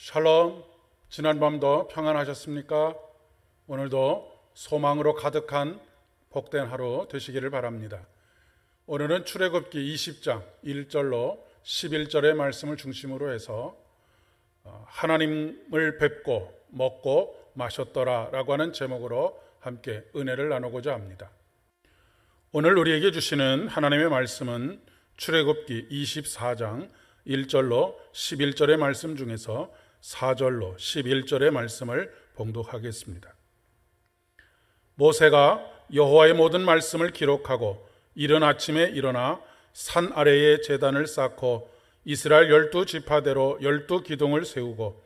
샬롬, 지난밤도 평안하셨습니까? 오늘도 소망으로 가득한 복된 하루 되시기를 바랍니다. 오늘은 출애굽기 20장 1절로 11절의 말씀을 중심으로 해서 하나님을 뵙고 먹고 마셨더라 라고 하는 제목으로 함께 은혜를 나누고자 합니다. 오늘 우리에게 주시는 하나님의 말씀은 출애굽기 24장 1절로 11절의 말씀 중에서 4절로 11절의 말씀을 봉독하겠습니다. 모세가 여호와의 모든 말씀을 기록하고 이른 아침에 일어나 산 아래에 제단을 쌓고 이스라엘 12지파대로 12기둥을 세우고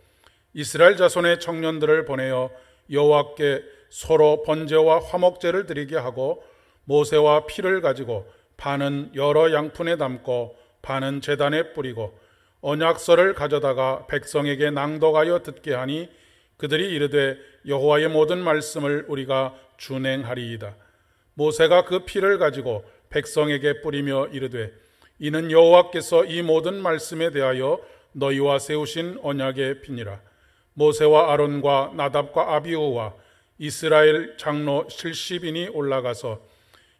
이스라엘 자손의 청년들을 보내어 여호와께 서로 번제와 화목제를 드리게 하고 모세와 피를 가지고 반은 여러 양푼에 담고 반은 제단에 뿌리고 언약서를 가져다가 백성에게 낭독하여 듣게 하니 그들이 이르되 여호와의 모든 말씀을 우리가 준행하리이다. 모세가 그 피를 가지고 백성에게 뿌리며 이르되 이는 여호와께서 이 모든 말씀에 대하여 너희와 세우신 언약의 피니라. 모세와 아론과 나답과 아비후와 이스라엘 장로 70인이 올라가서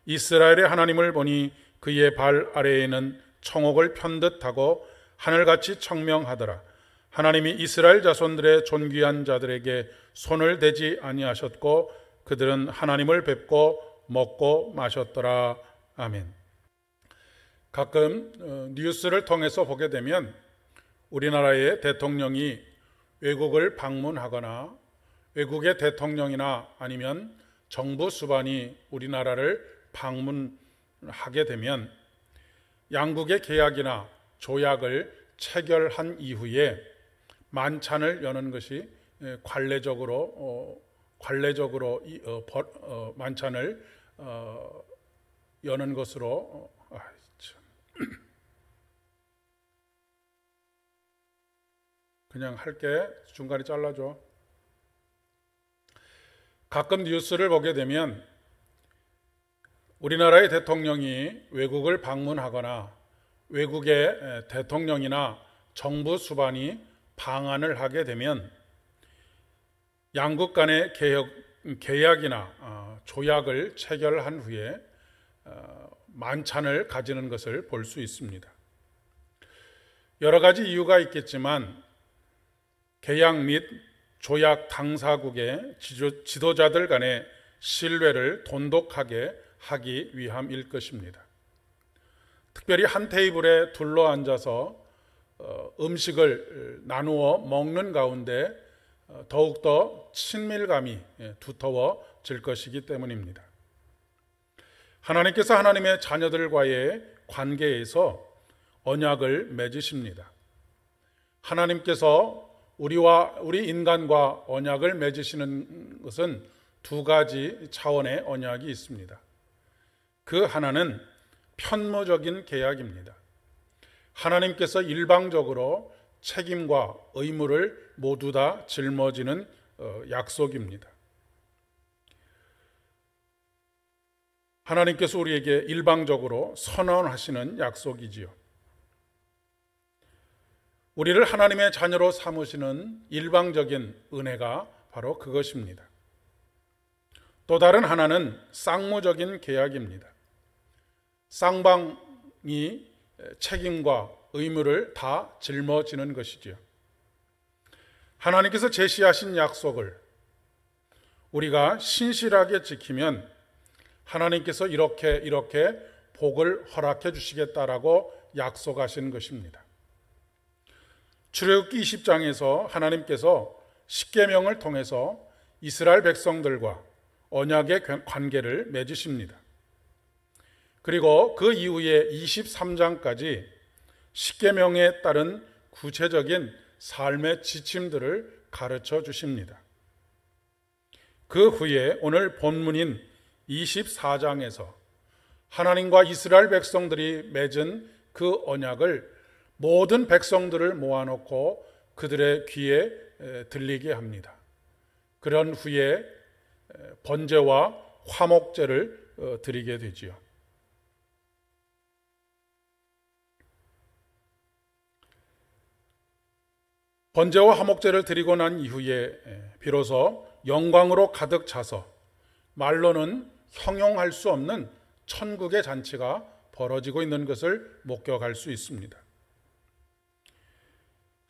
이스라엘의 하나님을 보니 그의 발 아래에는 청옥을 편듯하고 하늘같이 청명하더라. 하나님이 이스라엘 자손들의 존귀한 자들에게 손을 대지 아니하셨고 그들은 하나님을 뵙고 먹고 마셨더라. 아멘. 가끔 뉴스를 통해서 보게 되면 우리나라의 대통령이 외국을 방문하거나 외국의 대통령이나 아니면 정부 수반이 우리나라를 방문하게 되면 양국의 계약이나 조약을 체결한 이후에 만찬을 여는 것이 관례적으로 만찬을 여는 것으로 그냥 할게 중간에 잘라줘. 가끔 뉴스를 보게 되면 우리나라의 대통령이 외국을 방문하거나 외국의 대통령이나 정부 수반이 방한을 하게 되면 양국 간의 계약이나 조약을 체결한 후에 만찬을 가지는 것을 볼 수 있습니다. 여러 가지 이유가 있겠지만 계약 및 조약 당사국의 지도자들 간의 신뢰를 돈독하게 하기 위함일 것입니다. 특별히 한 테이블에 둘러 앉아서 음식을 나누어 먹는 가운데 더욱더 친밀감이 두터워질 것이기 때문입니다. 하나님께서 하나님의 자녀들과의 관계에서 언약을 맺으십니다. 하나님께서 우리 인간과 언약을 맺으시는 것은 두 가지 차원의 언약이 있습니다. 그 하나는 편무적인 계약입니다. 하나님께서 일방적으로 책임과 의무를 모두 다 짊어지는 약속입니다. 하나님께서 우리에게 일방적으로 선언하시는 약속이지요. 우리를 하나님의 자녀로 삼으시는 일방적인 은혜가 바로 그것입니다. 또 다른 하나는 쌍무적인 계약입니다. 쌍방이 책임과 의무를 다 짊어지는 것이지요. 하나님께서 제시하신 약속을 우리가 신실하게 지키면 하나님께서 이렇게 복을 허락해 주시겠다라고 약속하신 것입니다. 출애굽기 20장에서 하나님께서 십계명을 통해서 이스라엘 백성들과 언약의 관계를 맺으십니다. 그리고 그 이후에 23장까지 십계명에 따른 구체적인 삶의 지침들을 가르쳐 주십니다. 그 후에 오늘 본문인 24장에서 하나님과 이스라엘 백성들이 맺은 그 언약을 모든 백성들을 모아놓고 그들의 귀에 들리게 합니다. 그런 후에 번제와 화목제를 드리게 되지요. 번제와 화목제를 드리고 난 이후에 비로소 영광으로 가득 차서 말로는 형용할 수 없는 천국의 잔치가 벌어지고 있는 것을 목격할 수 있습니다.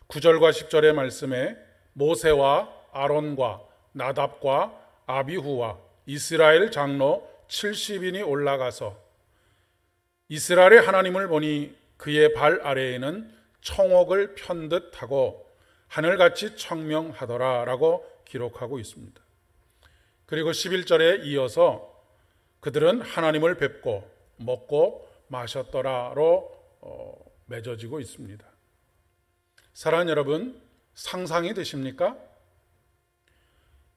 9절과 10절의 말씀에 모세와 아론과 나답과 아비후와 이스라엘 장로 70인이 올라가서 이스라엘의 하나님을 보니 그의 발 아래에는 청옥을 편듯 하고 하늘같이 청명하더라 라고 기록하고 있습니다. 그리고 11절에 이어서 그들은 하나님을 뵙고 먹고 마셨더라로 맺어지고 있습니다. 사랑하는 여러분, 상상이 되십니까?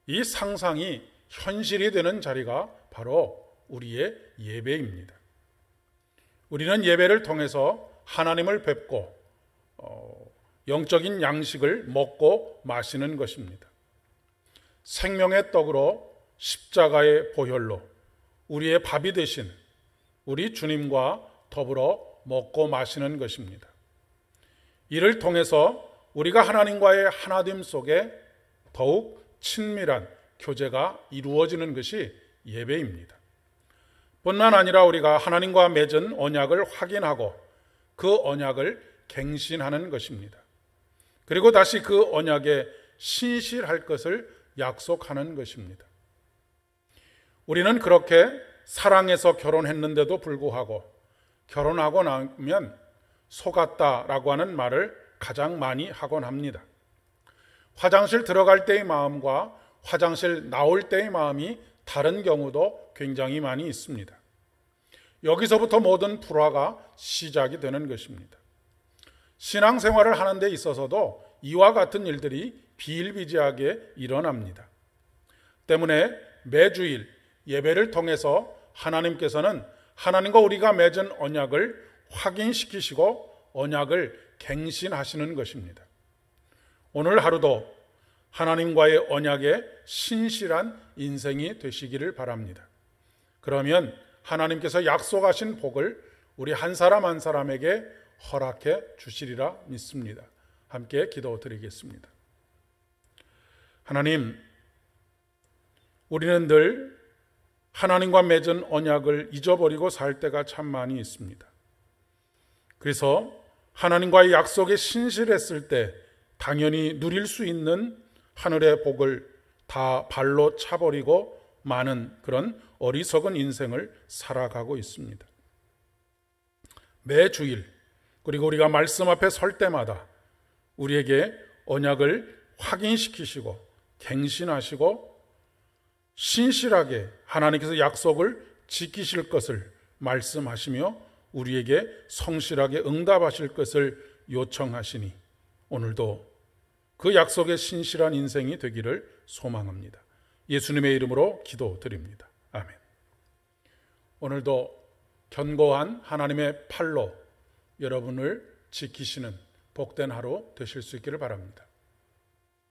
이 상상이 현실이 되는 자리가 바로 우리의 예배입니다. 우리는 예배를 통해서 하나님을 뵙고 영적인 양식을 먹고 마시는 것입니다. 생명의 떡으로 십자가의 보혈로 우리의 밥이 되신 우리 주님과 더불어 먹고 마시는 것입니다. 이를 통해서 우리가 하나님과의 하나됨 속에 더욱 친밀한 교제가 이루어지는 것이 예배입니다. 뿐만 아니라 우리가 하나님과 맺은 언약을 확인하고 그 언약을 갱신하는 것입니다. 그리고 다시 그 언약에 신실할 것을 약속하는 것입니다. 우리는 그렇게 사랑해서 결혼했는데도 불구하고 결혼하고 나면 속았다라고 하는 말을 가장 많이 하곤 합니다. 화장실 들어갈 때의 마음과 화장실 나올 때의 마음이 다른 경우도 굉장히 많이 있습니다. 여기서부터 모든 불화가 시작이 되는 것입니다. 신앙생활을 하는 데 있어서도 이와 같은 일들이 비일비재하게 일어납니다. 때문에 매주일 예배를 통해서 하나님께서는 하나님과 우리가 맺은 언약을 확인시키시고 언약을 갱신하시는 것입니다. 오늘 하루도 하나님과의 언약에 신실한 인생이 되시기를 바랍니다. 그러면 하나님께서 약속하신 복을 우리 한 사람 한 사람에게 허락해 주시리라 믿습니다. 함께 기도드리겠습니다. 하나님, 우리는 늘 하나님과 맺은 언약을 잊어버리고 살 때가 참 많이 있습니다. 그래서 하나님과의 약속에 신실했을 때 당연히 누릴 수 있는 하늘의 복을 다 발로 차버리고 많은 그런 어리석은 인생을 살아가고 있습니다. 매 주일 그리고 우리가 말씀 앞에 설 때마다 우리에게 언약을 확인시키시고 갱신하시고 신실하게 하나님께서 약속을 지키실 것을 말씀하시며 우리에게 성실하게 응답하실 것을 요청하시니 오늘도 그 약속의 신실한 인생이 되기를 소망합니다. 예수님의 이름으로 기도드립니다. 아멘. 오늘도 견고한 하나님의 팔로 여러분을 지키시는 복된 하루 되실 수 있기를 바랍니다.